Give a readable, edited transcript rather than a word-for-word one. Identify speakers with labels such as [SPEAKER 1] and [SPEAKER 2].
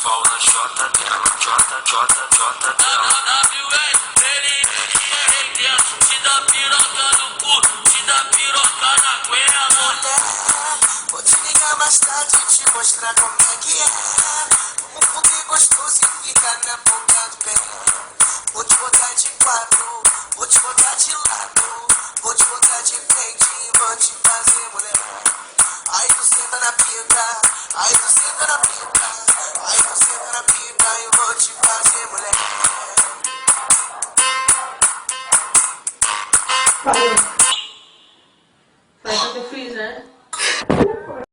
[SPEAKER 1] Pau na chota dela, chota dela. Te dá piroca no cu, te dá piroca na goela.
[SPEAKER 2] Vou te ligar mais tarde e te mostrar como é que é. Vamos comer gostoso e ficar na boca do pé. Vou te botar de quatro, vou te botar de lado, vou te botar de frente e vou te fazer mulher. Aí tu senta na pica, aí tu senta na pica, aí tu senta na pica e vou te fazer mulher.
[SPEAKER 3] Parou. Foi o que eu fiz, né?